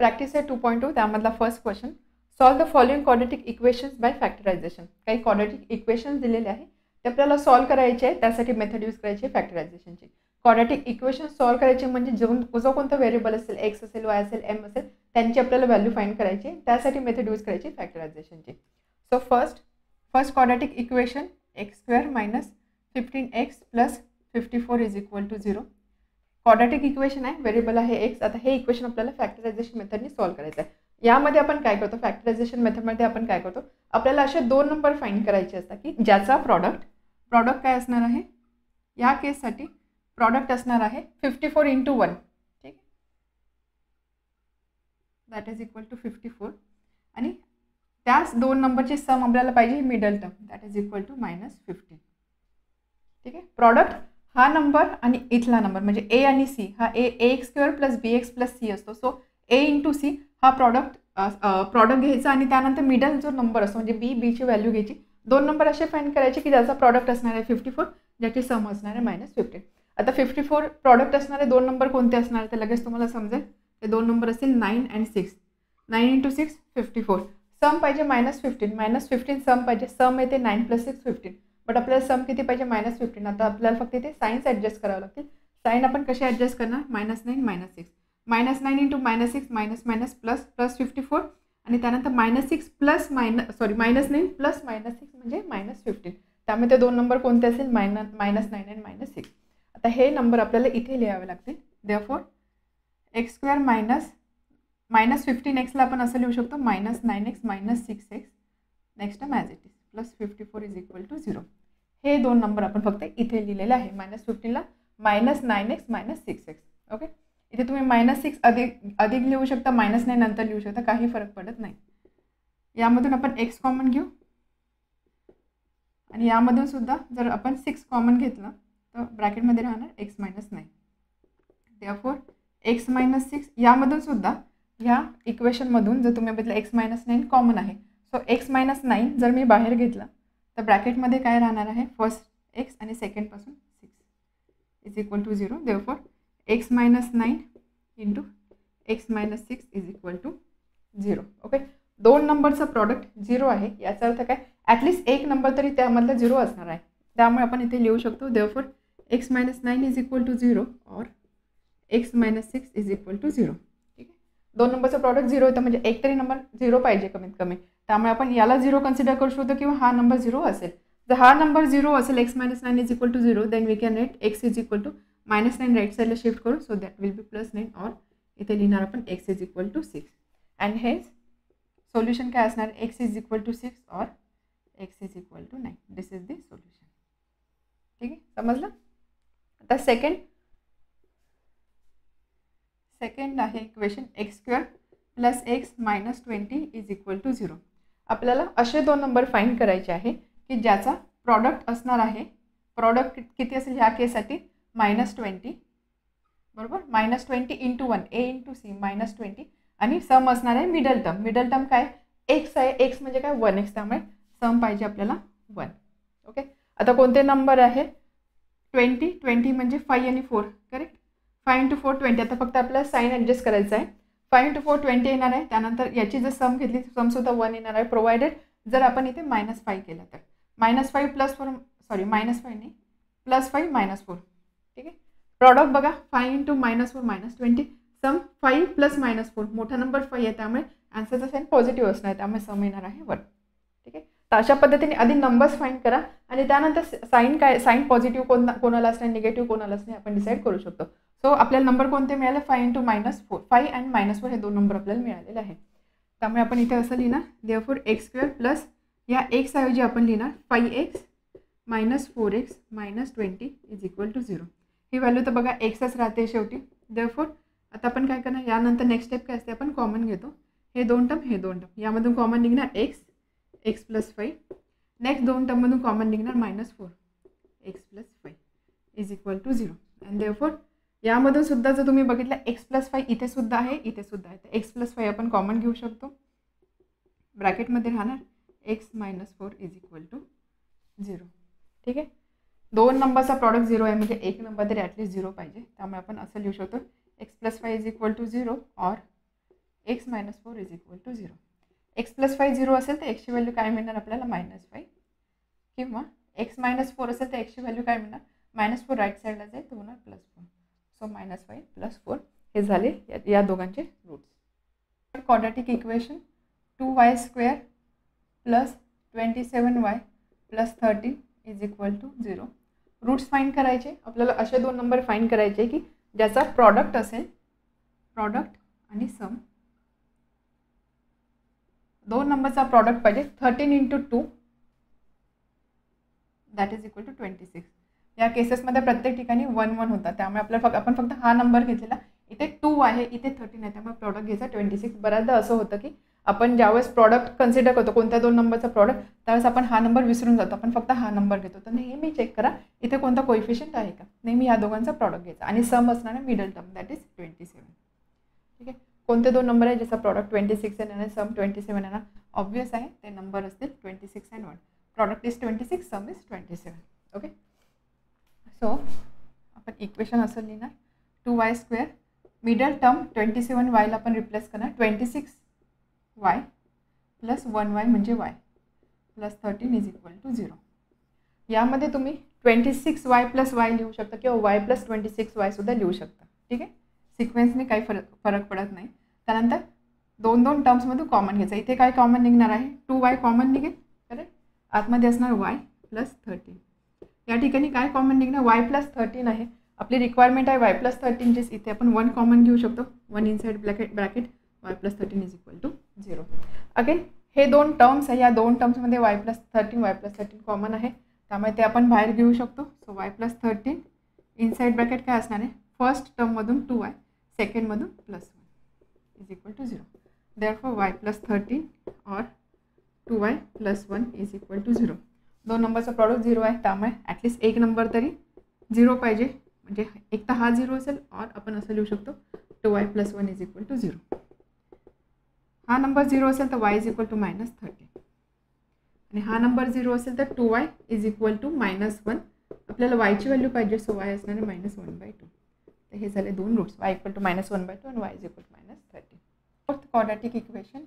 Practice आहे 2.2 त्यामधला first question. Solve the following quadratic equations by factorisation. काही quadratic equations दिलेले आहे ते आपल्याला सॉल्व करायचे आहे. त्यासाठी मेथड यूज करायची आहे फॅक्टरायझेशनची. क्वाड्रेटिक इक्वेशन सॉल्व करायचे म्हणजे जो कोणता व्हेरिएबल असेल, एक्स असेल, वाय असेल, एम असेल, त्यांची आपल्याला व्हॅल्यू फाइंड करायची. त्यासाठी मेथड यूज करायची फॅक्टरायझेशनची. So first quadratic equation x² minus 15x plus 54 is equal to 0. Quadratic equation आहे, व्हेरिएबल आहे एक्स. आता हे इक्वेशन आपल्याला फॅक्टरायझेशन मेथडने सॉल्व करायचं आहे. यामध्ये आपण काय करतो, फॅक्टरायझेशन मेथडमध्ये आपण काय करतो, आपल्याला असे दोन नंबर फाइंड करायचे असतात की ज्याचा प्रॉडक्ट काय असणार आहे. या केससाठी प्रॉडक्ट असणार आहे 54 इंटू 1. ठीक आहे, दॅट इज इक्वल टू 54. आणि त्याच दोन नंबरची सम आपल्याला पाहिजे middle term, that is equal to -15. ठीक आहे, प्रॉडक्ट हा नंबर आणि इथला नंबर म्हणजे ए आणि सी हा ax² plus bx plus C असतो. सो a इंटू सी हा प्रॉडक्ट घ्यायचा आणि त्यानंतर मिडल जो नंबर असतो म्हणजे बीची व्हॅल्यू घ्यायची. दोन नंबर असे फाइंड करायचे की ज्याचा प्रॉडक्ट असणार आहे 54, ज्याची सम असणार आहे -15. आता 54 प्रॉडक्ट असणारे दोन नंबर कोणते असणार ते लगेच तुम्हाला समजेल. ते दोन नंबर असतील 9 आणि 6. 9 इंटू 6 54. सम पाहिजे -15 सम पाहिजे. सम येते 9 प्लस 6 15. बट आपल्याला सम किती पाहिजे -15. आता आपल्याला फक्त इथे साईन्स ॲडजस्ट करावं लागतील. साईन आपण कसे ॲडजस्ट करणार, -9 -6. -9 इंटू -6 मायनस प्लस 54 आणि त्यानंतर -6 प्लस -9 प्लस -6 म्हणजे -15. त्यामुळे ते दोन नंबर कोणते असेल -9 आणि -6. आता हे नंबर आपल्याला इथे लिहावे लागतील. देअरफॉर x² मायनस 15x आपण असं लिहू शकतो -9x -6x next term as it is plus 54 is equal to 0. हे दोन नंबर आपण फक्त इथे लिहिलेले आहे. -15ला -9x -6x. ओके, इथे तुम्ही -6 अधिक लिहू शकता, -9 नंतर लिहू शकता, काही फरक पडत नाही. यामधून आपण x कॉमन घेऊ आणि यामधून सुद्धा जर आपण 6 कॉमन घेतलं तर ब्रॅकेटमध्ये राहणार x -9. देअरफॉर x -6 यामधून सुद्धा ह्या इक्वेशनमधून जर तुम्ही बघितलं x -9 कॉमन आहे. सो x -9 जर मी बाहेर घेतलं तर ब्रॅकेटमध्ये काय राहणार आहे, फर्स्ट x आणि सेकंडपासून 6 is equal to 0. Therefore x -9 into x -6 is equal to 0. Okay, दोन नंबरचा प्रॉडक्ट 0 आहे. याचा अर्थ काय, ॲटलिस्ट एक नंबर तरी त्यामधला 0 असणार आहे. त्यामुळे आपण इथे लिहू शकतो therefore x -9 is equal to 0 और x -6 इज इक्वल टू 0. ठीक आहे, दोन नंबरचं प्रॉडक्ट 0 होतं म्हणजे एक तरी नंबर 0 पाहिजे कमीत कमी. त्यामुळे आपण याला 0 कन्सिडर करू शकतो किंवा हा नंबर 0 असेल. जर हा नंबर 0 असेल x -9 is equal to 0 then we can write x is equal to -9 right साईडला शिफ्ट करू. सो दॅट विल बी +9 और इथे लिहिणार आपण x is equal to 6. And हे सोल्युशन काय असणार, x इज इक्वल टू 6 और x is equal to 9. This is the solution. ठीक आहे, समजलं. आता सेकंड आहे equation x² plus x -20 is equal to 0. आपल्याला असे दोन नंबर फाइंड करायचे आहे की ज्याचा प्रॉडक्ट असणार आहे. प्रॉडक्ट किती असेल ह्या केससाठी -20 बरोबर, -20 इंटू 1 a इंटू सी -20 आणि सम असणार आहे मिडल टर्म काय x आहे. x म्हणजे काय 1x, त्यामुळे सम पाहिजे आपल्याला 1. ओके, आता कोणते नंबर आहे 20 म्हणजे 5 आणि 4 करेक्ट. 5 इंटू 4 20. आता फक्त आपल्याला साईन ॲडजस्ट करायचं आहे. 5 इंटू 4 20 येणार आहे. त्यानंतर याची जर सम घेतली समसुद्धा 1 येणार आहे, प्रोव्हाइडेड जर आपण इथे -5 केलं तर. -5 प्लस 4 सॉरी -5 नाही +5 -4. ठीक आहे, प्रॉडक्ट बघा 5 इंटू -4 -20 सम 5 प्लस -4 मोठा नंबर 5 आहे त्यामुळे आन्सरचा साईन पॉझिटिव्ह असणार आहे, त्यामुळे सम येणार आहे 1. ठीक आहे, तर अशा पद्धतीने आधी नंबर्स फाइंड करा आणि त्यानंतर साईन पॉझिटिव्ह कोणाला असणार, निगेटिव्ह कोणाला असणार आपण डिसाईड करू शकतो. सो आपल्याला नंबर कोणते मिळाले 5 इंटू -4 5 आणि -4 हे दोन नंबर आपल्याला मिळालेले आहेत. त्यामुळे आपण इथे असं लिहिणार देअरफॉर x² प्लस या x ऐवजी आपण लिहिणार 5x -4x -20 is equal to 0. ही व्हॅल्यू तर बघा एक्सच राहते शेवटी. देअरफॉर आता आपण काय करणार, यानंतर नेक्स्ट स्टेप काय असते, आपण कॉमन घेतो. हे दोन टर्म यामधून कॉमन निघणार x प्लस 5. नेक्स्ट दोन टर्ममधून कॉमन निघणार -4 x plus 5 is equal to 0. And therefore यामधून सुद्धा जर तुम्ही बघितलं x प्लस 5 इथे सुद्धा आहे, इथे सुद्धा आहे. तर x प्लस 5 आपण कॉमन घेऊ शकतो. ब्रॅकेटमध्ये राहणार x -4 इज इक्वल टू 0. ठीक आहे, दोन नंबरचा प्रॉडक्ट 0 आहे म्हणजे एक नंबर तरी ॲटलीस्ट 0 पाहिजे. त्यामुळे आपण असं लिहू शकतो x plus 5 is equal to 0 और x minus 4 is equal to 0. X plus 5 0 असेल तर एक्सची व्हॅल्यू काय मिळणार आपल्याला -5, किंवा एक्स मायनस 4 असेल तर एक्सची व्हॅल्यू काय मिळणार -4 राईट साईडला जाईल तर होणार +4. सो -5 + 4 हे झाले या दोघांचे roots. Quadratic equation 2y² + 27y + 13 is equal to 0. Roots find करायचे आपल्याला. असे दोन नंबर फाइंड करायचे की ज्याचा प्रॉडक्ट असेल, प्रॉडक्ट आणि सम, दोन नंबरचा प्रॉडक्ट पाहिजे. 13 × 2 दॅट इज इक्वल टू 26. या केसेसमध्ये प्रत्येक ठिकाणी 1 1 होता, त्यामुळे आपण फक्त हा नंबर घेतलेला. इथे 2 आहे, इथे 13 आहे, त्यामुळे प्रॉडक्ट घ्यायचा 26. बऱ्याचदा असं होतं की आपण ज्यावेळेस प्रॉडक्ट कन्सिडर करतो कोणत्या दोन नंबरचा प्रॉडक्ट, त्यावेळेस आपण हा नंबर विसरून जातो, आपण फक्त हा नंबर घेतो. तर नेहमी चेक करा इथे कोणता कोएफिशियंट आहे का. नेहमी या दोघांचा प्रॉडक्ट घ्यायचा आणि सम असणार आहे मिडल टर्म दॅट इज 27. ठीक आहे. कोणते दोन नंबर आहे ज्याचा प्रॉडक्ट 26 आहे आणि सम 27 आहे ना, ऑब्वियस आहे ते नंबर असतील 26 and 1. Product is 26, some is 27. Okay. So आपण इक्वेशन असं लिहिणार 2y² मिडल टर्म 27y ला आपण रिप्लेस करणार 26y + 1y म्हणजे y + 13 इज इक्वल टू 0. यामध्ये तुम्ही 26y + y लिहू शकता किंवा y + 26y सुद्धा लिहू शकता. ठीक आहे. सिक्वेन्सने काही फरक पडत नाही. त्यानंतर दोन दोन टर्म्समधून कॉमन घ्यायचं. इथे काय कॉमन निघणार आहे 2y कॉमन निघेल, करेक्ट. आतमध्ये असणार y + 13. या ठिकाणी काय कॉमन निघणार y + 13 आहे. आपली रिक्वायरमेंट आहे y + 13 ची. इथे आपण 1 कॉमन घेऊ शकतो. 1 inside bracket y + 13 is equal to 0. Again हे दोन टर्म्स आहे, या दोन टर्म्समध्ये y + 13 कॉमन आहे, त्यामुळे ते आपण बाहेर घेऊ शकतो. सो y + 13 इनसाइड ब्रॅकेट काय असणार आहे फर्स्ट टर्ममधून 2y, सेकंडमधून +1 is equal to 0. Therefore y + 13 और 2y + 1 इज इक्वल टू 0. दोन नंबरचा प्रॉडक्ट 0 आहे, त्यामुळे ॲटलिस्ट एक नंबर तरी 0 पाहिजे. म्हणजे एक तर हा 0 असेल, और आपण असं लिहू शकतो 2y + 1 इज इक्वल टू 0. हा नंबर 0 असेल तर y इज इक्वल टू -13 आणि हा नंबर 0 असेल तर 2y इज इक्वल टू -1. आपल्याला y ची व्हॅल्यू पाहिजे, सो y असणार आहे -1/2. तर हे झाले दोन रूट्स, y इक्वल टू -1/2 आणि y is equal to -13. Fourth quadratic equation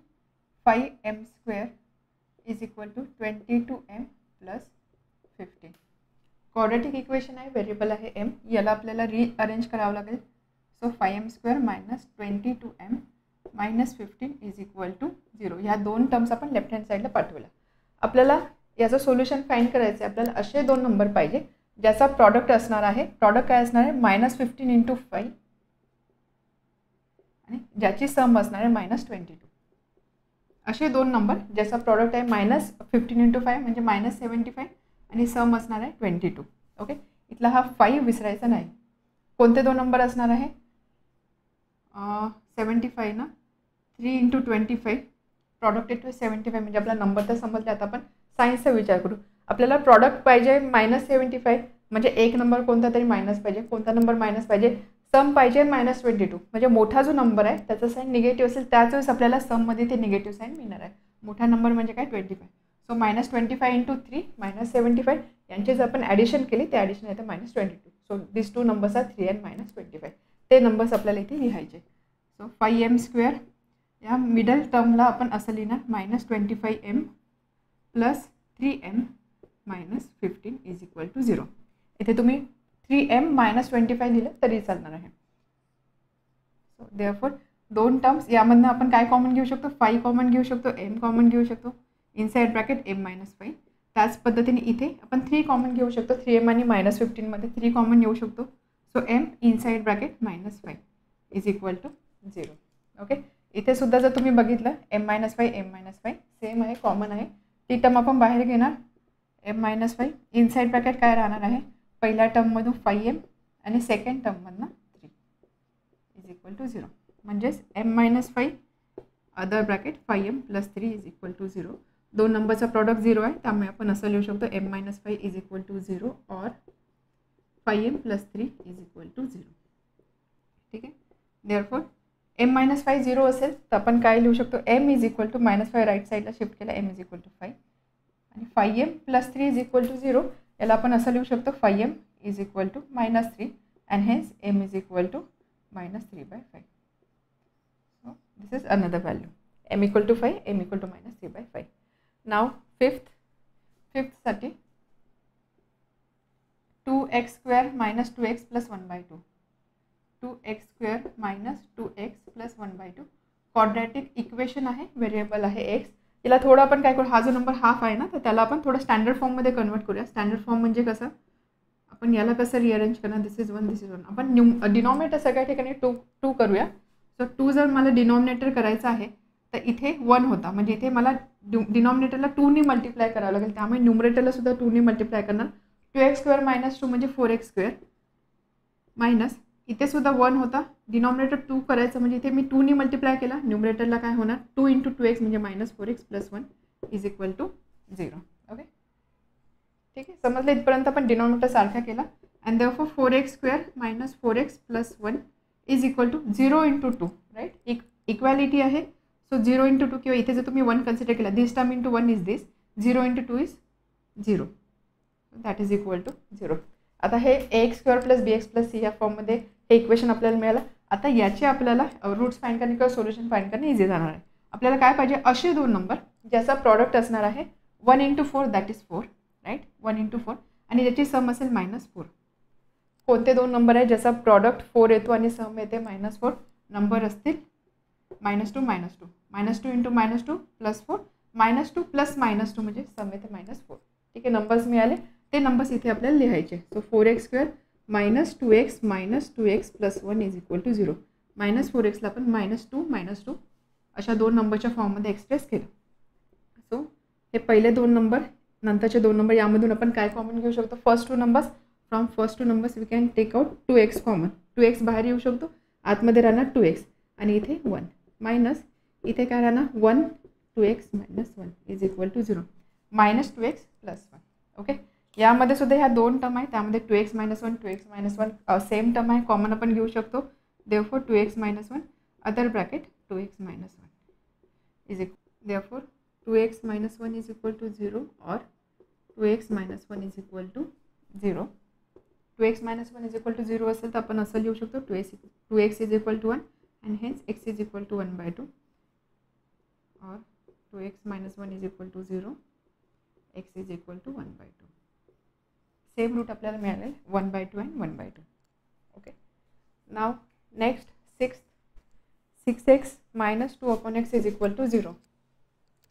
5m² is equal to 22m + 15. Quadratic equation आहे, व्हेरिएबल आहे m, याला आपल्याला रिअरेंज करावं लागेल. So 5m² - 22m - 15 is equal to 0. ह्या दोन टर्म्स आपण लेफ्ट हँड साईडला पाठवल्या. आपल्याला याचं सोल्युशन फाइंड करायचं आहे. आपल्याला असे दोन नंबर पाहिजे ज्याचा प्रॉडक्ट असणार आहे. प्रॉडक्ट काय असणार आहे -15 × 5 आणि ज्याची सम असणार आहे -22. असे दोन नंबर ज्याचा प्रॉडक्ट आहे -15 × 5 म्हणजे -75 आणि सम असणार आहे 22. ओके. इथला हा 5 विसरायचा नाही. कोणते दोन नंबर असणार आहे 75 ना, 3 × 25 प्रॉडक्ट येतो 75. म्हणजे आपला नंबर तर समजले. आता आपण सायन्सचा विचार करू. आपल्याला प्रॉडक्ट पाहिजे -75 म्हणजे एक नंबर कोणता तरी मायनस पाहिजे. कोणता नंबर मायनस पाहिजे, सम पाहिजे -22. म्हणजे मोठा जो नंबर आहे त्याचा साईन निगेटिव्ह असेल, त्याच वेळेस आपल्याला सममध्ये ते निगेटिव्ह साईन मिळणार आहे. मोठा नंबर म्हणजे काय 25. सो -25 × 3 -75 यांचे जर आपण ॲडिशन केली ते ॲडिशन येतं -22. So this two numbers are 3 and -25. ते नंबर्स आपल्याला इथे लिहायचे. सो 5m² या मिडल टर्मला आपण असं लिहिणार -25m + 3m - 15 is equal to 0. इथे तुम्ही 3m - 25 लिहिलं तरी चालणार आहे. सो देअरफॉर दोन टर्म्स यामधनं आपण काय कॉमन घेऊ शकतो, 5 कॉमन घेऊ शकतो, m कॉमन घेऊ शकतो, इनसाइड ब्रॅकेट m - 5. त्याच पद्धतीने इथे आपण 3 कॉमन घेऊ शकतो. 3m आणि -15 मध्ये 3 कॉमन घेऊ शकतो. So m inside bracket -5 is equal to 0. Okay. इथे सुद्धा जर तुम्ही बघितलं m - 5 m - 5 सेम आहे, कॉमन आहे. ती टर्म आपण बाहेर घेणार m - 5. इनसाइड ब्रॅकेट काय राहणार आहे, पहिल्या टर्ममधून 5m आणि सेकंड टर्ममधनं 3 इज इक्वल टू 0. म्हणजेच m - 5 other bracket 5m + 3 is equal to 0. दोन नंबरचा प्रॉडक्ट 0 आहे, त्यामुळे आपण असं लिहू शकतो m - 5 इज इक्वल टू 0 और 5m + 3 इज इक्वल टू 0. ठीक आहे. देअरफॉर m - 5 0 असेल तर आपण काय लिहू शकतो, m is equal to -5 right साईडला शिफ्ट केला, m इज इक्वल टू 5 आणि 5m + 3 इज इक्वल टू 0. याला आपण असं लिहू शकतो 5m is equal to -3 and hence m is equal to -3/5. So this is another value m equal to 5, m equal to -3/5. Now फिफ्थसाठी 2x² - 2x + 1/2, 2x² - 2x + 1/2 quadratic equation आहे, variable आहे x. याला थोडं आपण काय करू, हा जो नंबर हाफ आहे ना, तर त्याला आपण थोडं स्टँडर्ड फॉर्ममध्ये कन्वर्ट करूया. स्टँडर्ड फॉर्म म्हणजे कसं, आपण याला कसं रिअरेंज करणार, दिस इज 1, दिस इज 1. आपण डिनॉमिनेटर सगळ्या ठिकाणी 2 करूया. सो 2 जर मला डिनॉमिनेटर करायचं आहे तर इथे 1 होता, म्हणजे इथे मला डिनॉमिनेटरला 2ने मल्टिप्लाय करावं लागेल, त्यामुळे न्यूमरेटरला सुद्धा 2ने मल्टिप्लाय करणार. 2x² - 2 म्हणजे 4x² मायनस इथे सुद्धा 1 होता, डिनॉमिनेटर 2 करायचं म्हणजे इथे मी 2ने मल्टिप्लाय केला, न्यूमरेटरला काय होणार 2 × 2x म्हणजे -4x + 1 is equal to 0. Okay, ठीक आहे, समजलं इथपर्यंत आपण डिनॉमिनेटर सारखा केला. And therefore 4x² - 4x + 1 is equal to 0 × 2, right. Equality आहे, सो 0 × 2 किंवा इथे जर तुम्ही 1 कन्सिडर केला, this term × 1 is this, 0 × 2 is 0, that is equal to 0. आता हे ax² + bx + c या फॉर्ममध्ये हे इक्वेशन आपल्याला मिळालं. आता याचे आपल्याला रूट्स फाईंड करणे किंवा सोल्युशन फाईंड करणे इझी जाणार आहे. आपल्याला काय पाहिजे, असे दोन नंबर ज्याचा प्रॉडक्ट असणार आहे 1 × 4 दॅट इज 4, राईट, 1 × 4 आणि ज्याची सम असेल -4. कोणते दोन नंबर आहे ज्याचा प्रॉडक्ट 4 येतो आणि सम येते -4? नंबर असतील -2 -2 -2 × -2 + 4 -2 + -2 म्हणजे सम येते -4. ठीक आहे, नंबर्स मिळाले, ते नंबर्स इथे आपल्याला लिहायचे. So 4x² - 2x - 2x + 1 is equal to 0. -4x ला आपण -2 -2 अशा दोन नंबरच्या फॉर्ममध्ये एक्सप्रेस केलं. सो हे पहिले दोन नंबर, नंतरचे दोन नंबर, यामधून आपण काय कॉमन घेऊ शकतो, first two numbers. From first two numbers we can take out 2x common. 2x बाहेर येऊ शकतो, आतमध्ये राहणार 2x आणि इथे 1 मायनस इथे काय राहणार 1 2x - 1 is equal to 0. -2x + 1. Okay, यामध्ये सुद्धा ह्या दोन टर्म आहे, त्यामध्ये 2x - 1 2x - 1 सेम टर्म आहे, कॉमन आपण घेऊ शकतो. Therefore 2x - 1 other bracket 2x - 1 is equal, therefore 2x - 1 is equal to 0 और 2x - 1 is equal to 0. 2x - 1 is equal to 0 असेल तर आपण असं लिहू शकतो 2x is equal to 1 and hence x is equal to 1/2 और 2x - 1 is equal to 0, x is equal to 1/2. Same route आपल्याला मिळाले 1/2 and 1/2. Okay, now next 6x - 2/x is equal to 0.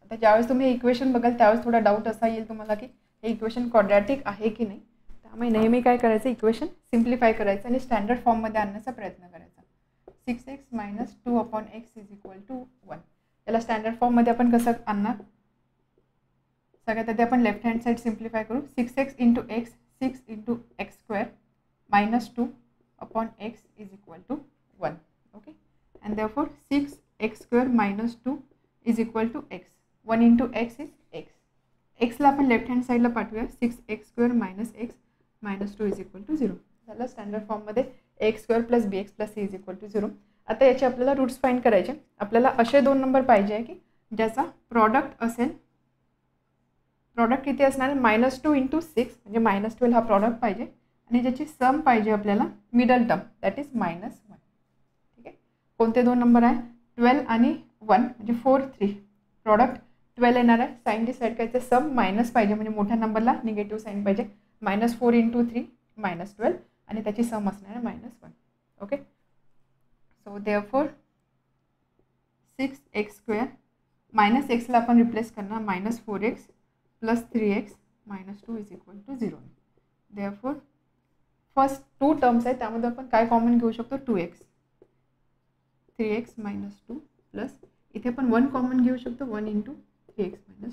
आता ज्यावेळेस तुम्ही हे इक्वेशन बघाल त्यावेळेस थोडा डाऊट असा येईल तुम्हाला की हे इक्वेशन क्वाड्रॅटिक आहे की नाही. त्यामुळे नेहमी काय करायचं, इक्वेशन सिम्प्लिफाय करायचं आणि स्टँडर्ड फॉर्ममध्ये आणण्याचा प्रयत्न करायचा. 6x - 2/x is equal to 1. याला स्टँडर्ड फॉर्ममध्ये आपण कसं आणणार, सगळ्यात आधी आपण लेफ्ट हँड साईड सिम्प्लिफाय करू. 6x × x 6 × x² - 2/x is equal to 1. Okay, and therefore 6x² - 2 is equal to x. 1 × x is x. एक्सला आपण लेफ्ट हँड साईडला पाठवूया. 6x² - x - 2 is equal to 0. झालं स्टँडर्ड फॉर्ममध्ये ax² + bx + c is equal to 0. आता याचे आपल्याला roots find करायचे. आपल्याला असे दोन नंबर पाहिजे आहे की ज्याचा प्रॉडक्ट असेल, प्रॉडक्ट किती असणार -2 × 6 म्हणजे -12 हा प्रॉडक्ट पाहिजे आणि ज्याची सम पाहिजे आपल्याला मिडल टर्म दॅट इज -1. ठीक आहे, कोणते दोन नंबर आहे 12 आणि 1 म्हणजे 4 3. प्रॉडक्ट 12 येणार आहे, साईन डिसाईड करायचं, सम मायनस पाहिजे म्हणजे मोठ्या नंबरला निगेटिव्ह साईन पाहिजे. -4 × 3 -12 आणि त्याची सम असणार आहे -1. Okay, so therefore 6x² - x ला आपण रिप्लेस करणार -4x + 3x - 2 is equal to 0. Therefore first two terms आहे त्यामध्ये आपण काय कॉमन घेऊ शकतो 2x. 3x - 2 प्लस इथे पण 1 कॉमन घेऊ शकतो 1 × 3x - 2.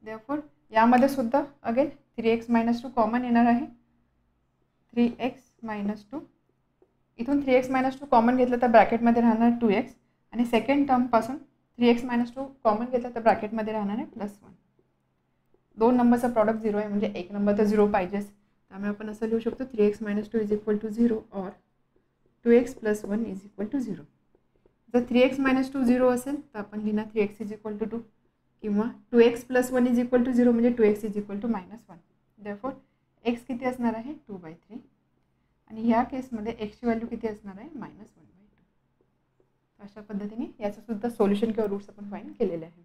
देअरफॉर यामध्ये सुद्धा अगेन 3x - 2 कॉमन येणार आहे. 3x - 2 इथून 3x - 2 कॉमन घेतलं तर ब्रॅकेटमध्ये राहणार 2x आणि सेकंड टर्मपासून 3x - 2 कॉमन घेतलं तर ब्रॅकेटमध्ये राहणार आहे +1. दोन नंबरचा प्रॉडक्ट 0 आहे म्हणजे एक नंबर तर 0 पाहिजेच, त्यामुळे आपण असं लिहू शकतो 3x - 2 इज इक्वल टू 0 और 2x + 1 इज इक्वल टू 0. जर 3x - 2 0 असेल तर आपण लिहिणार 3x इज इक्वल टू 2 किंवा 2x + 1 इज इक्वल टू 0 म्हणजे 2x is equal to -1. Therefore x किती असणार आहे 2/3 आणि ह्या केसमध्ये x ची व्हॅल्यू किती असणार आहे -1/2. अशा पद्धतीने याचं सुद्धा सोल्युशन किंवा रूट्स आपण फाइंड केलेले आहे.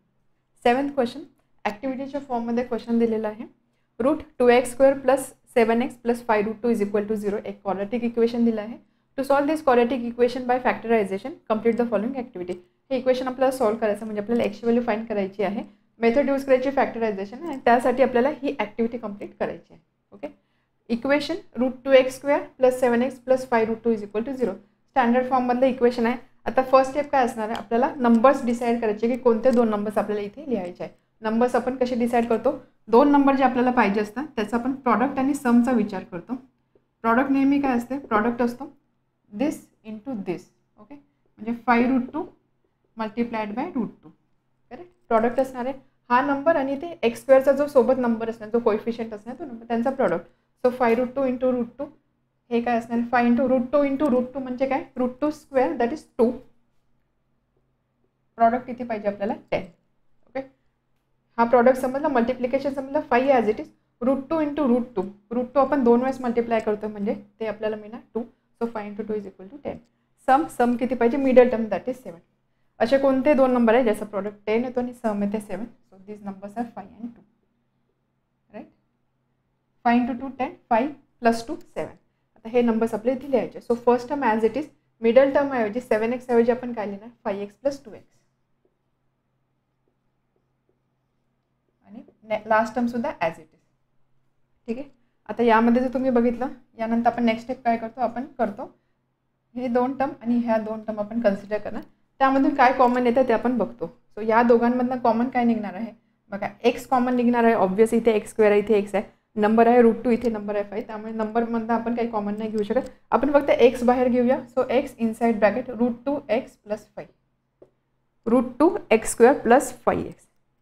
7th क्वेश्चन ॲक्टिव्हिटीच्या फॉर्ममध्ये क्वेश्चन दिलेला आहे. Root 2x² plus 7x plus 5√2 is equal to 0 एक क्वाड्रॅटिक इक्वेशन दिलं आहे. To solve this quadratic equation by factorisation complete the following activity. हे इक्वेशन आपल्याला सॉल्व करायचं म्हणजे आपल्याला एक्सची व्हॅल्यू फाइंड करायची आहे. मेथड यूज करायची फॅक्टरायझेशन आणि त्यासाठी आपल्याला ही ॲक्टिव्हिटी कंप्लीट करायची आहे. Okay. Equation root 2x² plus 7x plus 5√2 is equal to 0 standard फॉर्ममधलं इक्वेशन आहे. आता फर्स्ट स्टेप काय असणार आहे, आपल्याला नंबर्स डिसाईड करायचे की कोणते 2 नंबर्स आपल्याला इथे लिहायचे आहे. नंबर्स आपण कसे डिसाईड करतो, 2 नंबर जे आपल्याला पाहिजे असतात त्याचा आपण प्रॉडक्ट आणि समचा विचार करतो. प्रॉडक्ट नेहमी काय असते, प्रॉडक्ट असतो दिस इंटू दिस. ओके, म्हणजे 5√2 मल्टिप्लाइड बाय √2. करेक्ट. प्रॉडक्ट असणार आहे हा नंबर आणि ते x² जो सोबत नंबर असणार, जो कोएफिशियंट असणार तो नंबर, त्यांचा प्रॉडक्ट. सो 5√2 इंटू √2 हे काय असणार, 5 इंटू √2 इंटू √2 म्हणजे काय, √2² दॅट इज 2. प्रॉडक्ट किती पाहिजे आपल्याला, 10. ओके, हा प्रॉडक्ट समजला. मल्टिप्लिकेशन समजला, 5 ॲज इट इज. √2 इंटू √2, √2 आपण 2 वेळेस मल्टिप्लाय करतो म्हणजे ते आपल्याला मिळणार 2. So 5 into 2 is equal to 10. Sum किती पाहिजे, मिडल टर्म दॅट इज 7. असे कोणते 2 नंबर आहे ज्याचा प्रॉडक्ट 10 येतो आणि सम येते 7. So this numbers are 5 and 2. Right. 5 into 2 10, 5 plus 2 7. आता हे नंबर्स आपले इथे लिहायचे. So first term as it is, middle term ऐवजी 7x ऐवजी आपण काय लिहिणार, 5x प्लस 2x. आणि लास्ट टर्म सुद्धा ॲज इट इज. ठीक आहे. आता यामध्ये जर तुम्ही बघितलं, यानंतर आपण नेक्स्ट स्टेप काय करतो, आपण करतो हे 2 टर्म आणि ह्या 2 टर्म आपण कन्सिडर करणार. त्यामधून काय कॉमन येतं ते आपण बघतो. सो या दोघांमधनं कॉमन काय निघणार आहे बघा, एक्स कॉमन निघणार आहे. ऑब्व्हियस इथे x² आहे, इथे x आहे. नंबर आहे √2, इथे नंबर आहे 5. त्यामुळे नंबरमधनं आपण काही कॉमन नाही घेऊ शकत. आपण फक्त x बाहेर घेऊया. So x inside bracket √2x plus 5, √2x² plus 5x.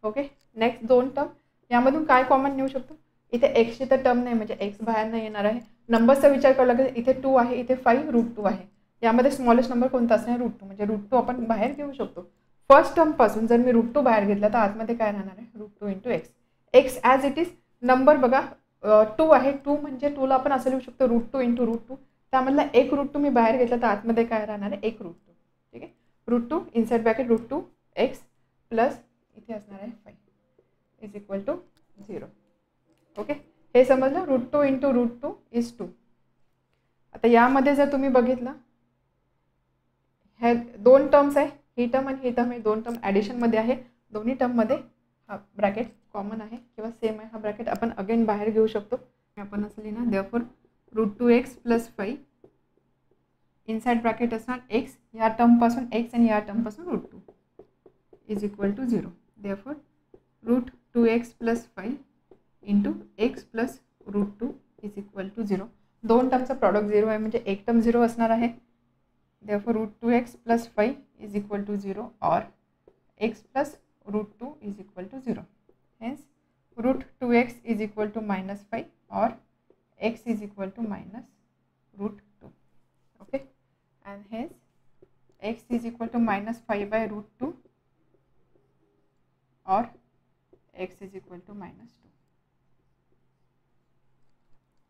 Okay. Next 2 term, यामधून काय कॉमन नेऊ शकतो, इथे एक्सची तर टर्म नाही म्हणजे x बाहेर नाही येणार आहे. नंबरचा विचार करावा लागेल. इथे 2 आहे, इथे 5, √2 आहे. यामध्ये स्मॉलेस्ट नंबर कोणता असणार, √2, म्हणजे √2 आपण बाहेर घेऊ शकतो. फर्स्ट टर्मपासून जर मी √2 बाहेर घेतला तर आतमध्ये काय राहणार आहे, √2 into x. X as it is. Number बघा 2 आहे, 2 म्हणजे 2ला आपण असं लिहू शकतो √2 इंटू √2. त्यामधला एक √2 मी बाहेर घेतला तर आतमध्ये काय राहणार आहे, एक √2. ठीक आहे. √2 इनसाइड ब्रॅकेट √2x प्लस इथे असणार आहे 5 इज इक्वल टू 0. ओके, हे समजलं. √2 इंटू √2 इज 2. आता यामध्ये जर तुम्ही बघितलं, ह्या 2 टर्म्स आहे, ही टर्म आणि ही टर्म, हे 2 टर्म ॲडिशनमध्ये आहे. दोन्ही टर्ममध्ये हा ब्रॅकेट कॉमन आहे किंवा सेम आहे. हा ब्रॅकेट आपण अगेन बाहेर घेऊ शकतो. आपण असं लिहिणार, therefore √2x plus 5 inside bracket असणार x, या टर्मपासून x आणि या टर्मपासून √2 is equal to 0. Therefore √2x plus 5 into x plus √2 is equal to 0. 2 टर्मचा प्रॉडक्ट 0 आहे म्हणजे एक टर्म 0 असणार आहे. Therefore √2x plus 5 is equal to 0 or x plus √2 is equal to 0. Hence √2x is equal to minus 5 or x is equal to minus √2. Okay, and hence x is equal to minus 5 by √2 or x is equal to minus 2.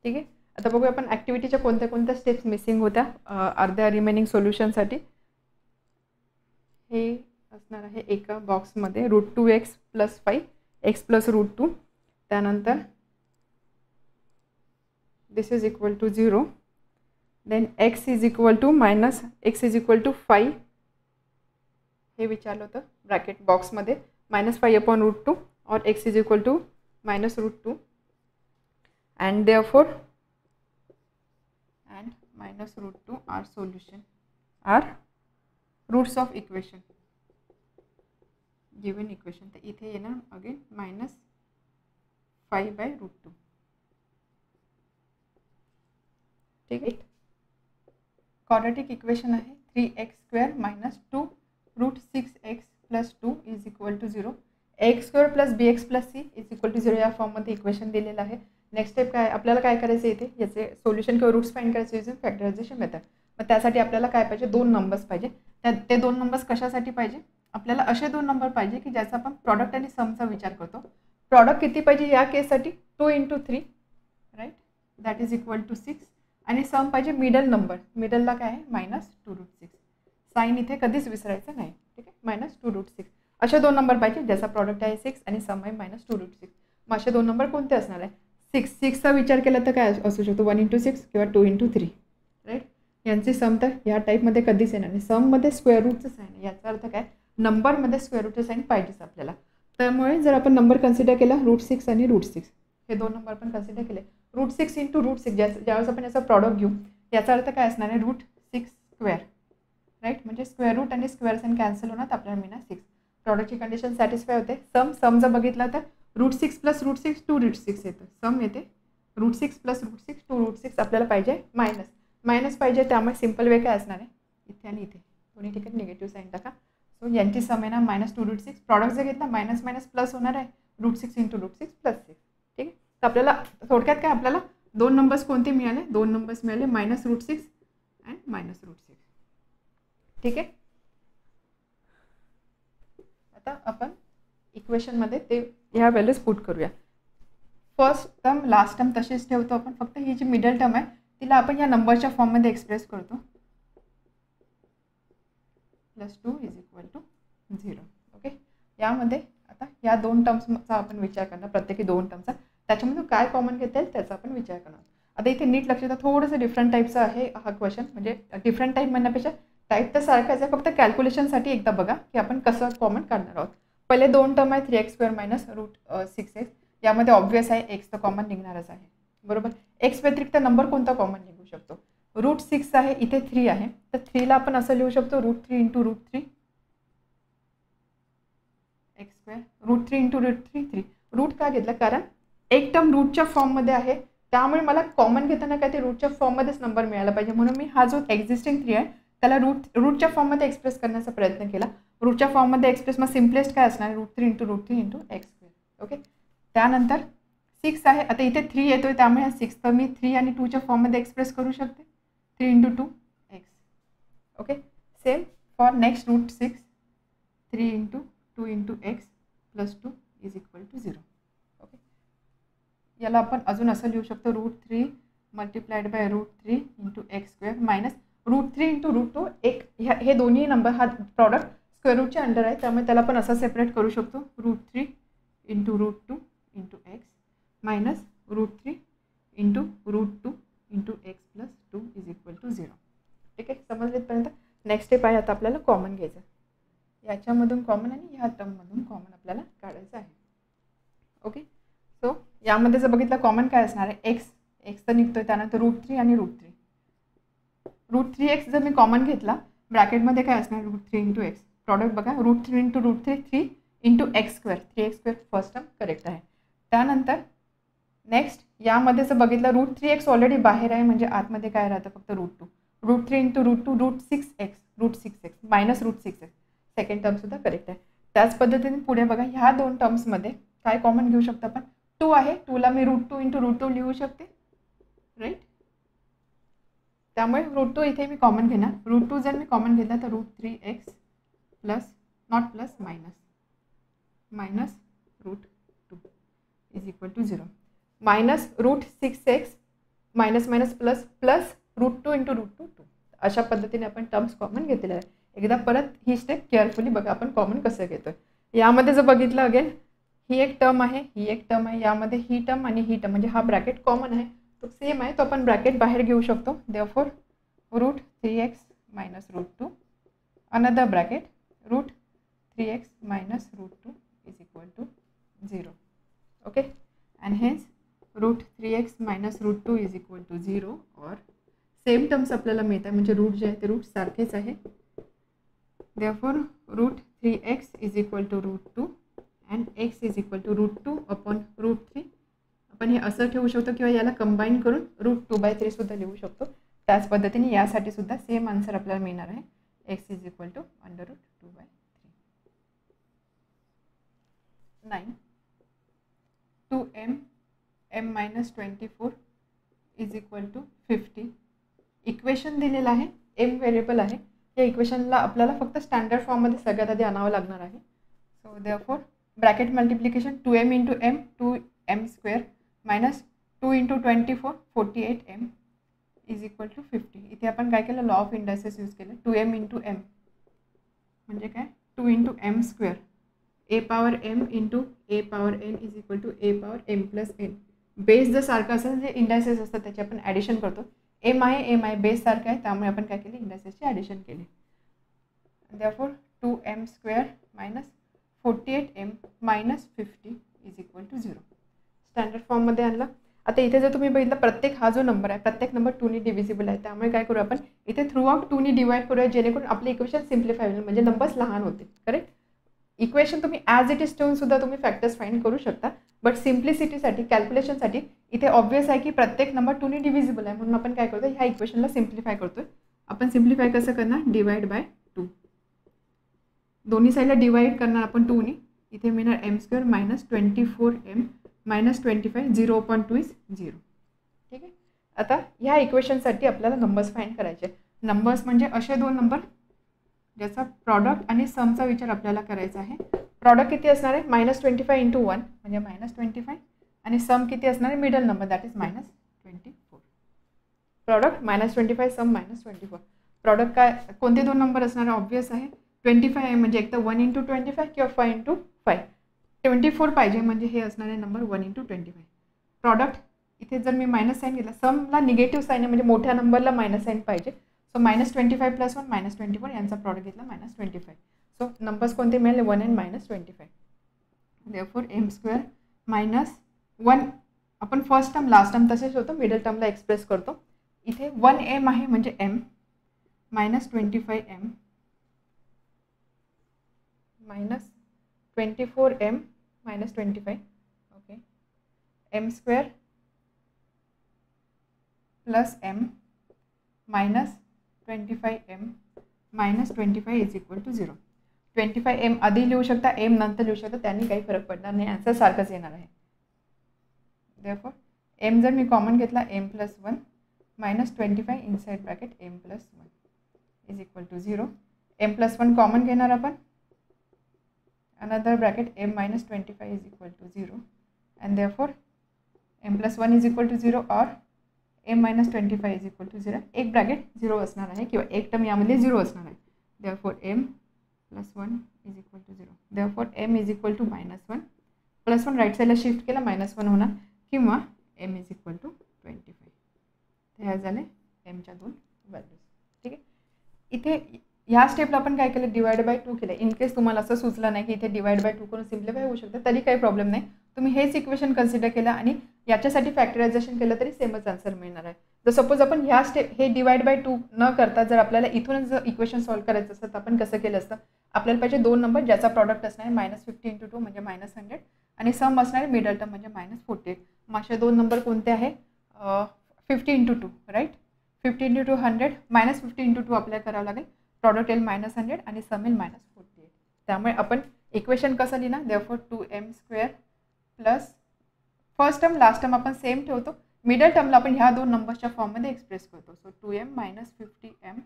ठीक आहे. आता बघूया आपण ॲक्टिव्हिटीच्या कोणत्या कोणत्या steps missing होत्या अर्ध्या remaining सोल्युशनसाठी. हे असणार आहे एका बॉक्समध्ये √2x प्लस 5 x प्लस √2. त्यानंतर this is equal to 0. Then x is equal to minus x is equal to 5 हे विचारलं होतं ब्रॅकेट बॉक्समध्ये, -5 अपॉन √2 और x is equal to minus √2 and therefore and minus √2 are solution are roots of equation given equation. तर इथे येणार again -5 by √2. ठीक आहे. क्वाड्रॅटिक इक्वेशन आहे 3x² minus 2 √6x plus 2 is equal to 0. x² plus bx plus c is equal to 0 या फॉर्ममध्ये equation दिलेलं आहे. नेक्स्ट स्टेप काय, आपल्याला काय करायचं इथे, याचे सोल्युशन किंवा रूट्स फाइंड करायचे यूजिंग फॅक्टरायझेशन मेथड. मग त्यासाठी आपल्याला काय पाहिजे, 2 नंबर्स पाहिजे. ते 2 नंबर्स कशासाठी पाहिजे, आपल्याला असे 2 नंबर पाहिजे की ज्याचा आपण प्रॉडक्ट आणि समचा विचार करतो. प्रॉडक्ट किती पाहिजे या केससाठी, 2 into 3 right, that is equal to 6. आणि सम पाहिजे मिडल नंबर, मिडलला काय आहे -2 √6. साईन इथे कधीच विसरायचं नाही. ठीक आहे, -2√6 असे दोन नंबर पाहिजे ज्याचा प्रॉडक्ट आहे 6 आणि सम आहे -2√6. मग असे दोन नंबर कोणते असणार आहे? 6चा विचार केला तर काय असू शकतो? 1 × 6 किंवा 2 × 3. राईट, यांचे सम तर ह्या टाईपमध्ये कधीच येणार नाही. सममध्ये स्क्वेअर रूटचं साईन आहे, याचा अर्थ काय? नंबरमध्ये स्क्वेअर रूटचं साईन पाहिजेच आपल्याला. त्यामुळे जर आपण नंबर कन्सिडर केला √6 आणि √6 हे दोन नंबर आपण कन्सिडर केले, √6 × √6 ज्यावेळेस आपण याचा प्रॉडक्ट घेऊ याचा अर्थ काय असणार आहे? √6². राईट, म्हणजे स्क्वेअर रूट आणि स्क्वेअर साईन कॅन्सल होणार, आपल्याला मिळणार 6. प्रॉडक्टची कंडिशन सॅटिस्फाय होते. सम जर बघितला तर √6 + √6 2√6 येतं. सम येते √6 + √6 2√6. आपल्याला पाहिजे मायनस पाहिजे, त्यामुळे सिम्पल वे काय असणार आहे? इथे आणि इथे दोन्ही ठिकाणी निगेटिव्ह साईन टाका. सो यांची सम येणार -2√6. प्रॉडक्ट जर घेतला मायनस मायनस प्लस होणार आहे, √6 × √6 + 6. ठीक आहे, तर आपल्याला थोडक्यात काय आपल्याला दोन नंबर्स कोणते मिळाले? दोन नंबर्स मिळाले -√6 आणि -√6. ठीक आहे, आता आपण इक्वेशनमध्ये ते ह्या व्हॅल्यूज पुट करूया. फर्स्ट टर्म लास्ट टर्म तशीच ठेवतो आपण, फक्त ही जी मिडल टर्म आहे तिला आपण या नंबरच्या फॉर्ममध्ये एक्सप्रेस करतो. +2 = 0. ओके, यामध्ये आता या दोन टर्म्सचा आपण विचार करणार, प्रत्येकी दोन टर्मचा. त्याच्यामधून काय कॉमन घेता येईल त्याचा आपण विचार करणार. आता इथे नीट लक्ष द्या, थोडंसं डिफरंट टाईपचं आहे हा क्वेश्चन. म्हणजे डिफरंट टाईप म्हणण्यापेक्षा टाईप तर सारखाच आहे, फक्त कॅल्क्युलेशनसाठी एकदा बघा की आपण कसं कॉमन काढणार आहोत. पहिले दोन टर्म आहे 3x² - √6x. यामध्ये ऑब्व्हियस आहे एक्स तर कॉमन निघणारच आहे, बरोबर. एक्स व्यतिरिक्त नंबर कोणता कॉमन निघू शकतो? √6 आहे, इथे 3 आहे, तर 3ला आपण असं लिहू शकतो √3 × √3 x². √3 × √3 3. रूट का घेतला? कारण एक टर्म रूटच्या फॉर्ममध्ये आहे, त्यामुळे मला कॉमन घेताना काय ते रूटच्या फॉर्ममध्येच नंबर मिळाला पाहिजे. म्हणून मी हा जो एक्झिस्टिंग 3 आहे त्याला रूटच्या फॉर्ममध्ये एक्सप्रेस करण्याचा प्रयत्न केला. रूटच्या फॉर्ममध्ये एक्सप्रेस मग सिम्पलेस्ट काय असणार? √3 × √3 × x². ओके, त्यानंतर 6 आहे, आता इथे 3 येतोय त्यामुळे हा 6 तर मी 3 आणि 2च्या फॉर्ममध्ये एक्सप्रेस करू शकते, 3 × 2x. Okay, same for next √6, 3 × 2 × x + 2 = 0. Okay, याला आपण अजून असं लिहू शकतो √3 × √3 × x² मायनस √3 × √2. हे दोन्ही नंबर हा प्रॉडक्ट स्क्वेअर रूटच्या अंडर आहे, त्यामुळे त्याला आपण असं सेपरेट करू शकतो √3 × √2 × x मायनस √3 × √2 × x + 2 = 0. ठीक आहे, समजले इथपर्यंत? नेक्स्ट स्टेप आहे आता आपल्याला कॉमन घ्यायचं. याच्यामधून कॉमन आणि ह्या टर्ममधून कॉमन आपल्याला काढायचं आहे. ओके, सो यामध्ये जर बघितलं कॉमन काय असणार आहे? एक्स तर निघतोय, त्यानंतर √3 आणि √3. √3x जर मी कॉमन घेतला ब्रॅकेटमध्ये काय असणार? √3 × x. प्रॉडक्ट बघा, √3 × √3 3 × x². 3x² first term correct आहे. त्यानंतर नेक्स्ट यामध्ये जर बघितलं √3x ऑलरेडी बाहेर आहे, म्हणजे आतमध्ये काय राहतं? फक्त √2. √3 × √2 √6x minus √6x. Second टर्मसुद्धा correct आहे. त्याच पद्धतीने पुढे बघा, ह्या दोन टर्म्समध्ये काय कॉमन घेऊ शकतो आपण? 2 आहे, 2ला मी √2 × √2 लिहू शकते. राईट, त्यामुळे √2 इथे मी कॉमन घेणार. √2 जर मी कॉमन घेतला तर √3x plus not plus minus √2 = 0. Minus √6x minus minus plus √2 × √2 2. अशा पद्धतीने आपण टर्म्स कॉमन घेतलेल्या आहे. एकदा परत ही स्टेप केअरफुली बघा आपण कॉमन कसं घेतोय. यामध्ये जर बघितलं अगेन ही एक टर्म आहे, ही एक टर्म आहे, यामध्ये ही टर्म आणि ही टर्म म्हणजे हा ब्रॅकेट कॉमन आहे, तो सेम आहे, तो आपण ब्रॅकेट बाहेर घेऊ शकतो. Therefore √3x minus √2 another bracket √3x minus √2 = 0. Okay, and hence √3x minus √2 = 0 और सेम टर्म्स आपल्याला मिळत आहे, म्हणजे रूट जे आहे ते रूट सारखेच आहे. Therefore √3x = √2 and x = √2 upon √3. आपण हे असं ठेवू शकतो किंवा याला कंबाईन करून √2/3 सुद्धा लिहू शकतो. त्याच पद्धतीने यासाठी सुद्धा सेम आन्सर आपल्याला मिळणार आहे, x = √2/3. 9 2m m-24 = 50. इक्वेशन दिलेलं आहे, m व्हेरिएबल आहे. या इक्वेशनला आपल्याला फक्त स्टँडर्ड फॉर्ममध्ये सगळ्यात आधी आणावं लागणार आहे. So therefore bracket multiplication 2m × m 2m² minus 2 × 24 48m = 50. इथे आपण काय केलं? लॉ ऑफ इंडायसेस यूज केलं. 2m × m म्हणजे काय 2 into m square a power m into a power n is equal to a power m plus n. Base जर सारखं असेल जे इंडायसेस असतात त्याची आपण ॲडिशन करतो. एम आहे बेस सारखं आहे त्यामुळे आपण काय केले इंडायसेसची ॲडिशन केली. Therefore 2m square minus 48m minus 50 is equal to 0. Standard फॉर्ममध्ये आणला. आता इथे जर तुम्ही बघितलं प्रत्येक हा जो नंबर आहे प्रत्येक नंबर 2 ने डिव्हिजिबल आहे त्यामुळे काय करू आपण इथे थ्रू आउट 2 ने डिवाइड करूया जेणेकरून आपले इक्वेशन सिम्प्लिफाय होईल म्हणजे नंबर्स लहान होते. करेक्ट. इक्वेशन तुम्ही ॲज इट इज ठेवून सुद्धा तुम्ही फॅक्टर्स फाइंड करू शकता. बट सिम्प्लिसिटीसाठी कॅल्क्युलेशनसाठी इथे ऑब्व्हियस आहे की प्रत्येक नंबर 2 ने डिव्हिजिबल आहे म्हणून आपण काय करतो ह्या इक्वेशनला सिम्प्लिफाय करतोय. आपण सिम्प्लिफाय कसं करणार डिवाइड बाय 2. दोन्ही साईडला डिवाइड करणार आपण 2 ने. इथे मिळणार m square minus 24m minus 25 0.2 is 0. ठीक आहे. आता ह्या इक्वेशनसाठी आपल्याला नंबर्स फाइंड करायचे. नंबर्स म्हणजे असे दोन नंबर ज्याचा प्रॉडक्ट आणि समचा विचार आपल्याला करायचा आहे. प्रॉडक्ट किती असणार आहे -25 इंटू 1 म्हणजे -25 आणि सम किती असणार आहे middle number that is -24. Product -25 sum -24. Product काय कोणते दोन नंबर असणार आहे ऑब्व्हियस आहे 25 आहे म्हणजे एक तर 1 इंटू 25 किंवा 5 इंटू 5. 24 पाहिजे म्हणजे हे असणार आहे नंबर 1 इंटू 25. प्रॉडक्ट इथे जर मी मायनस साईन घेतला समला निगेटिव्ह साईन आहे म्हणजे मोठ्या नंबरला मायनस साईन पाहिजे. सो -25 प्लस 1 -24 यांचा प्रॉडक्ट घेतला -25. सो नंबर्स कोणते मिळाले 1 and -25. Therefore m square minus 1 आपण फर्स्ट टर्म लास्ट टर्म तसेच होतं मिडल टर्मला एक्सप्रेस करतो. इथे 1m आहे म्हणजे m -25m minus 24m minus 25 okay m square plus m minus 25m minus 25 is equal to 0. 25m आधी लिहू शकता m नंतर लिहू शकता त्यांनी काही फरक पडणार नाही आन्सर सारखंच येणार आहे. देअरफॉर m जर मी कॉमन घेतला m plus 1 minus 25 inside bracket m plus 1 is equal to 0. m plus 1 common घेणार आपण another bracket m minus 25 is equal to 0 and therefore m plus 1 is equal to 0 or m minus 25 is equal to 0. एक bracket 0 असणार आहे किंवा एक term यामध्ये 0 असणार आहे. therefore m plus 1 is equal to 0. therefore m is equal to -1 plus 1 right साईडला shift केला -1 होणार किंवा m is equal to 25. हे झाले m च्या दोन व्हॅल्यूज. ठीक आहे. इथे ह्या स्टेपला आपण काय केलं डिवाइड बाय 2 केलं. इन केस तुम्हाला असं सुचलं नाही की इथे डिवाइड बाय 2 करून सिम्प्लिफाय होऊ शकतं तरी काही प्रॉब्लेम नाही. तुम्ही हेच इक्वेशन कन्सिडर केलं आणि याच्यासाठी फॅक्टरायझेशन केलं तरी सेमच आन्सर मिळणार आहे. जर सपोज आपण ह्या स्टेप हे डिवाइड बाय 2 न करता जर आपल्याला इथूनच जर इक्वेशन सॉल्व्ह करायचं असतं तर आपण कसं केलं असतं आपल्याला पाहिजे दोन नंबर ज्याचा प्रॉडक्ट असणार आहे -50 इंटू 2 म्हणजे -100 आणि सम असणार आहे मिडल टर्म म्हणजे -48. मग असे दोन नंबर कोणते आहे 50 इंटू 2 राईट. 50 इंटू 2 100 -50 इंटू 2 आपल्याला करावं लागेल. प्रॉडक्ट येईल -100 आणि सम येईल -48. त्यामुळे आपण इक्वेशन कसं लिहिणार therefore 2m square plus first term last term आपण सेम ठेवतो. मिडल टर्मला आपण ह्या दोन नंबर्सच्या फॉर्ममध्ये एक्सप्रेस करतो. So 2m minus 50m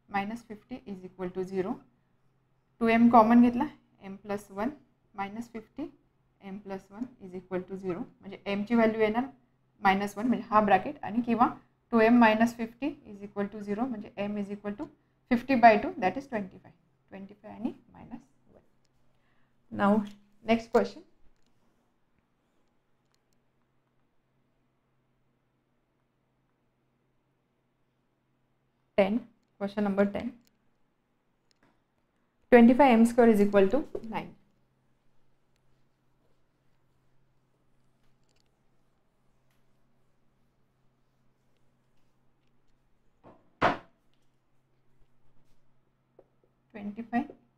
minus 50 is equal to 0. 2m common घेतला m plus 1 minus 50 m plus 1 is equal to 0 म्हणजे m ची व्हॅल्यू येणार -1 म्हणजे हा ब्रॅकेट आणि किंवा 2m minus 50 is equal to 0 म्हणजे m is equal to 50/2 that is 25 आणि -1. Now next question. Question number 10. 25m square is equal to 9.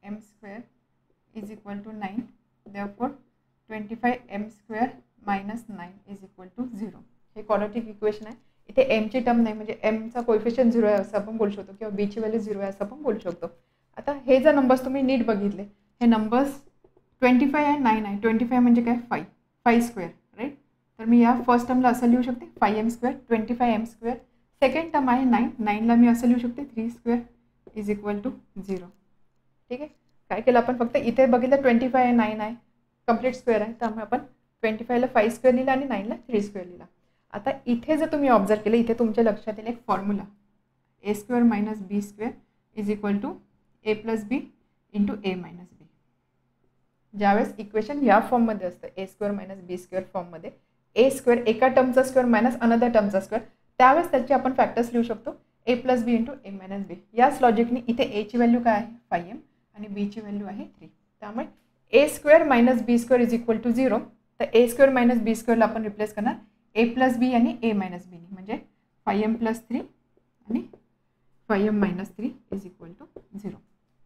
m square is equal to 9. Therefore 25m square minus 9 is equal to 0. हे quadratic equation आहे. इथे m ची term नाही म्हणजे m चा coefficient 0 आहे असं आपण बोलू शकतो किंवा b ची व्हॅल्यू 0 आहे असं आपण बोलू शकतो. आता हे जर नंबर्स तुम्ही नीट बघितले हे नंबर्स 25 आहे 9 आहे. 25 म्हणजे काय 5 स्क्वेअर राईट. तर मी या फर्स्ट टर्मला असं लिहू शकते 5m square 25m square. Second term आहे 9ला मी असं लिहू शकते 3 स्क्वेअर इज इक्वल टू 0. ठीक आहे. काय केलं आपण फक्त इथे बघितलं 25 आहे 9 आहे कंप्लीट स्क्वेअर आहे त्यामुळे आपण 25ला 5 स्क्वेअर लिहिला आणि 9ला 3 स्क्वेअर लिहिला. आता इथे जर तुम्ही ऑब्झर्व केलं इथे तुमच्या लक्षात येईल एक formula a square minus b square is equal to a plus b into A minus B. ज्यावेळेस इक्वेशन या फॉर्ममध्ये असतं A square minus B square फॉर्ममध्ये, ए स्क्वेअर एका टर्मचा स्क्वेअर मायनस अनदर टर्मचा स्क्वेअर, त्यावेळेस त्याचे आपण फॅक्टर्स लिहू शकतो A plus B into A minus B. याच लॉजिकने इथे एची व्हॅल्यू काय आहे 5m आणि बीची व्हॅल्यू आहे 3. त्यामुळे A square minus B square is equal to 0. तर ए स्क्वेअर मायनस बी स्क्वेअरला आपण रिप्लेस करणार ए प्लस बी आणि ए मायनस बीने, म्हणजे 5m प्लस 3 आणि 5m minus 3 is equal to 0.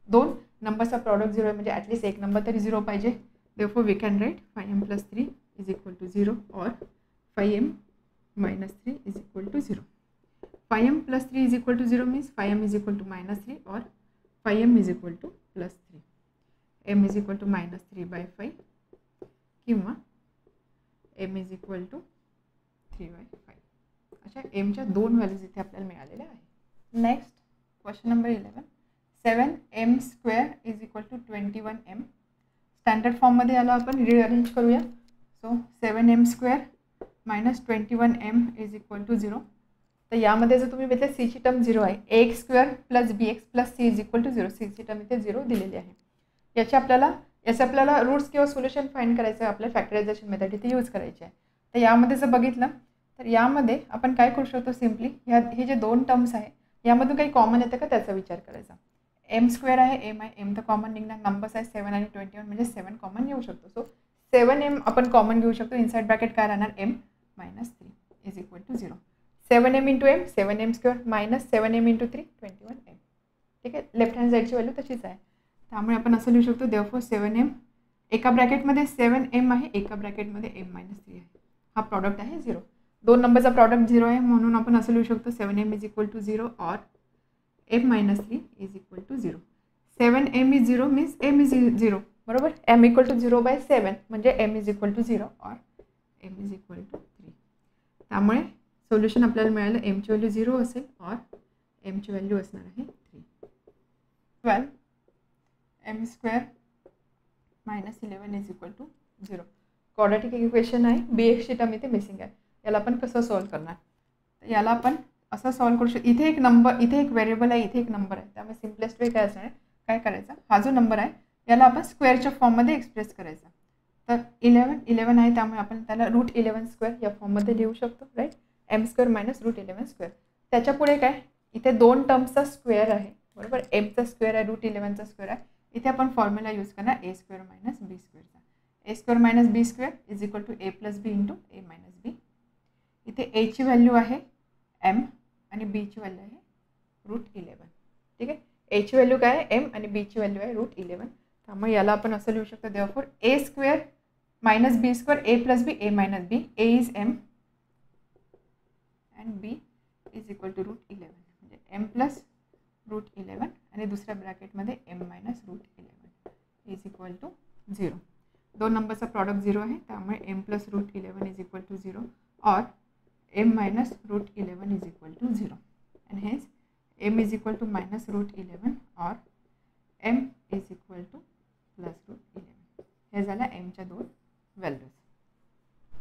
दोन नंबरचा प्रॉडक्ट 0 आहे म्हणजे ॲटलीस्ट एक नंबर तरी 0 पाहिजे. Therefore we can write 5m plus 3 is equal to 0 और 5m minus 3 is equal to 0. 5m plus 3 is equal to 0 means 5m is equal to minus 3 और 5m is equal to plus 3. m is equal to minus 3/5 किंवा m is equal to 3/5. अशा mच्या दोन values इथे आपल्याला मिळालेल्या आहेत. Next question number 11. 7m square is equal to 21m. Standard फॉर्ममध्ये याला आपण रिअरेंज करूया. So 7m square minus 21m is equal to 0. तर यामध्ये जर तुम्ही बघितलं सीची टर्म 0 आहे, ax square plus bx plus c is equal to 0. सीची टर्म इथे 0 दिलेली आहे. याचे आपल्याला रूट्स किंवा सोल्युशन फाइंड करायचं आहे. आपल्या फॅक्टरायझेशन मेथड इथे यूज करायची आहे. तर यामध्ये जर बघितलं तर यामध्ये आपण काय करू शकतो, सिम्पली हे जे दोन टर्म्स आहे यामधून काही कॉमन येतं का त्याचा विचार करायचा. एम स्क्वेअर आहे, एम आहे, एम तर कॉमन निघणार, नंबर्स आहे 7 आणि 21 म्हणजे 7 कॉमन घेऊ शकतो. सो 7m आपण कॉमन घेऊ शकतो. इनसाइड ब्रॅकेट काय राहणार m minus 3 is equal to 0. 7m into m 7m square minus 7m into 3 21m. ठीक आहे, लेफ्ट हँड साईडची व्हॅल्यू तशीच आहे. त्यामुळे आपण असं लिहू शकतो देअरफॉर 7m एका ब्रॅकेटमध्ये 7m आहे, एका ब्रॅकेटमध्ये m मायनस 3 आहे. हा प्रॉडक्ट आहे 0. दोन नंबरचा प्रॉडक्ट 0 आहे म्हणून आपण असं लिहू शकतो 7m इज इक्वल टू 0 और m minus 3 is equal to 0. 7m is 0 means m is 0. बरोबर, m इक्वल टू 0/7 म्हणजे m इज इक्वल टू 0 और m इज इक्वल टू 3. त्यामुळे सोल्युशन आपल्याला मिळालं mची व्हॅल्यू 0 असेल और mची व्हॅल्यू असणार आहे 3. 12 m square minus 11 is equal to 0. Quadratic equation आहे, bxची टर्म इथे मिसिंग आहे. याला आपण कसं सॉल्व्ह करणार, तर याला आपण असं सॉल्व्ह करू शकतो. इथे एक नंबर, इथे एक व्हेरिएबल आहे, इथे एक नंबर आहे. त्यामुळे सिम्पलेस्ट वे काय असणार आहे, काय करायचं, हा जो नंबर आहे याला आपण स्क्वेअरच्या फॉर्ममध्ये एक्सप्रेस करायचा. तर 11 आहे त्यामुळे आपण त्याला √11 स्क्वेअर या फॉर्ममध्ये लिहू शकतो. Right, m square minus √11 square. त्याच्या पुढे काय, इथे दोन टर्म्सचा स्क्वेअर आहे. बरोबर, mचा स्क्वेअर आहे, √11चा स्क्वेअर आहे. इथे आपण फॉर्म्युला यूज करणार a स्क्वेअर मायनस b स्क्वेअरचा. a square minus b square is equal to a plus B into a minus B. इथे a ची व्हॅल्यू आहे m आणि b ची व्हॅल्यू आहे √11. ठीक आहे, a ची व्हॅल्यू काय आहे m आणि b ची व्हॅल्यू आहे √11. त्यामुळे याला आपण असं लिहू शकतो therefore a square minus b square a plus b a minus b. a is m and b is equal to √11 म्हणजे m प्लस √11 आणि दुसऱ्या ब्रॅकेटमध्ये m minus √11 is equal to 0. दोन नंबरचा प्रॉडक्ट 0 आहे त्यामुळे m plus √11 is equal to 0 और m minus √11 is equal to 0 and hence m is equal to minus √11 or m is equal to plus √11. हे झालं m च्या दोन व्हॅल्यूज.